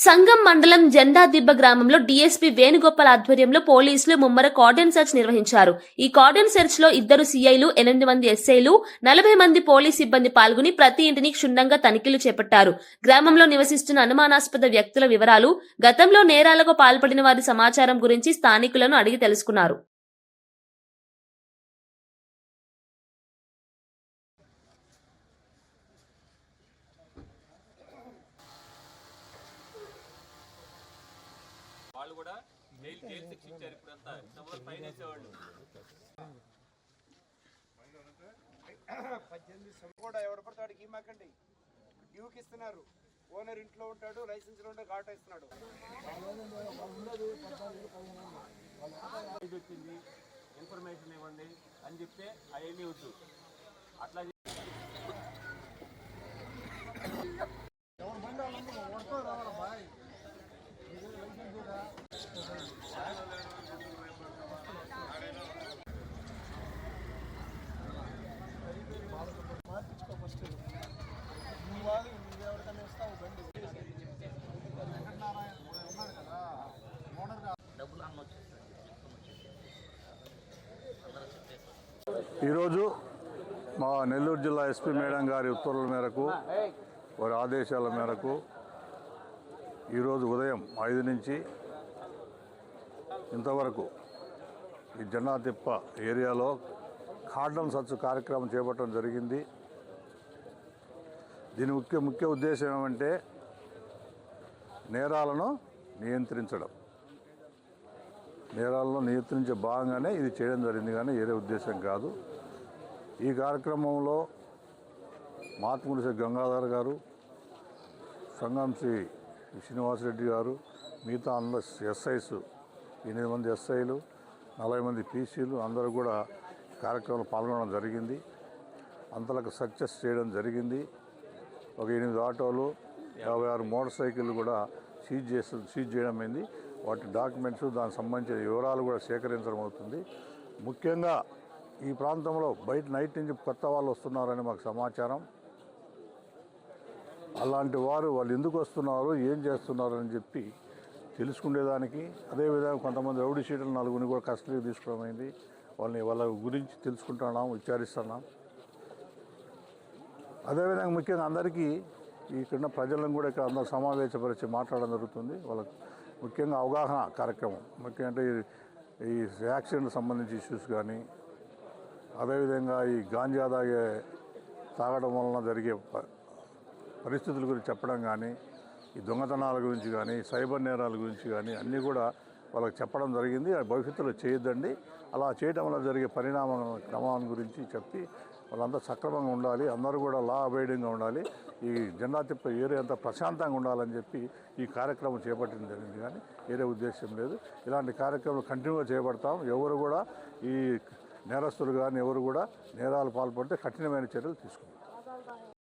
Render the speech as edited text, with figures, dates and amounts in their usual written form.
సంగం మండలం జెండా దిబ్బ గ్రామంలో డీఎస్పీ వేణుగోపాల్ ఆధ్వర్యంలో పోలీసులు ముమ్మర కార్డన్ సెర్చ్ నిర్వహించారు. ఈ కార్డన్ సెర్చ్ లో 2 సీఐలు, 8 మంది ఎస్ఐలు, 40 మంది పోలీస్ సిబ్బంది పాల్గొని ప్రతి ఇంటిని క్షుణ్ణంగా తనిఖీలు చేపట్టారు. గ్రామంలో నివసిస్తున్న అనుమానాస్పద వ్యక్తుల వివరాలు, గతంలో నేరాలకు పాల్పడిన వారి సమాచారం గురించి స్థానికులను అడిగి తెలుసుకున్నారు. వాళ్ళు కూడా జైలు శిక్ష ఇచ్చారు. ఇప్పుడంతా ఇంతవరకు ఫైన్ వేసేవాళ్ళు 18 కూడా ఎవరు పడితే వాడికి ఇమ్మకండి. డ్యూకి ఇస్తున్నారు. ఓనర్ ఇంట్లో ఉంటాడు, లైసెన్స్ లో ఉంటే ఘాట్ ఇస్తున్నాడు. వచ్చింది ఇన్ఫర్మేషన్ ఇవ్వండి అని చెప్తే అవన్నీ వద్దు. అట్లా ఈరోజు మా నెల్లూరు జిల్లా ఎస్పీ మేడం గారి ఉత్తర్వుల మేరకు, వారి ఆదేశాల మేరకు ఈరోజు ఉదయం 5 నుంచి ఇంతవరకు ఈ జెండాతిప్ప ఏరియాలో కార్డన్ సెర్చ్ కార్యక్రమం చేపట్టడం జరిగింది. దీని ముఖ్య ఉద్దేశం ఏమంటే నేరాలను నియంత్రించడం. నేరాలను నియంత్రించే భాగంగానే ఇది చేయడం జరిగింది, కానీ వేరే ఉద్దేశం కాదు. ఈ కార్యక్రమంలో మాతముడి శ్రీ గంగాధర్ గారు, సంగం శ్రీ శ్రీనివాసరెడ్డి గారు, మిగతా అందరూ ఎస్ఐస్, 8 మంది ఎస్ఐలు, 40 మంది పీసీలు అందరూ కూడా కార్యక్రమంలో పాల్గొనడం జరిగింది. అంతలకు సక్సెస్ చేయడం జరిగింది. ఒక 8 ఆటోలు, 56 మోటార్ సైకిళ్ళు కూడా సీజ్ చేయడం అయింది. వాటి డాక్యుమెంట్స్, దానికి సంబంధించిన వివరాలు కూడా సేకరించడం అవుతుంది. ముఖ్యంగా ఈ ప్రాంతంలో బయట నైట్ నుంచి కొత్త వాళ్ళు వస్తున్నారని మాకు సమాచారం. అలాంటి వాళ్ళు ఎందుకు వస్తున్నారు, ఏం చేస్తున్నారు అని చెప్పి తెలుసుకునేదానికి, అదేవిధంగా కొంతమంది రౌడీ షీటర్లు 4 కూడా కస్టడీకి తీసుకోవడం అయింది. వాళ్ళ గురించి తెలుసుకుంటున్నాం, విచారిస్తున్నాం. అదేవిధంగా ముఖ్యంగా అందరికీ ఇక్కడ ప్రజలను కూడా ఇక్కడ అందరూ సమావేశపరిచి మాట్లాడడం జరుగుతుంది. వాళ్ళకు ముఖ్యంగా అవగాహన కార్యక్రమం, ముఖ్యంగా ఈ యాక్సిడెంట్కి సంబంధించి ఇష్యూస్ కానీ, అదేవిధంగా ఈ గాంజా తాగడం వలన జరిగే పరిస్థితుల గురించి చెప్పడం కానీ, ఈ దొంగతనాల గురించి కానీ, సైబర్ నేరాల గురించి కానీ అన్నీ కూడా వాళ్ళకి చెప్పడం జరిగింది. భవిష్యత్తులో చేయొద్దండి, అలా చేయడం వల్ల జరిగే క్రమాల గురించి చెప్పి వాళ్ళంతా సక్రమంగా ఉండాలి, అందరూ కూడా లా అబైడింగ్గా ఉండాలి, ఈ జెండాతిప్ప ఏరియా అంతా ప్రశాంతంగా ఉండాలని చెప్పి ఈ కార్యక్రమం చేపట్టడం జరిగింది, కానీ వేరే ఉద్దేశం లేదు. ఇలాంటి కార్యక్రమాలు కంటిన్యూగా చేపడతాం. ఎవరు కూడా ఈ నేరస్తులు కానీ ఎవరు కూడా నేరాలు పాల్పడితే కఠినమైన చర్యలు తీసుకుంటాం.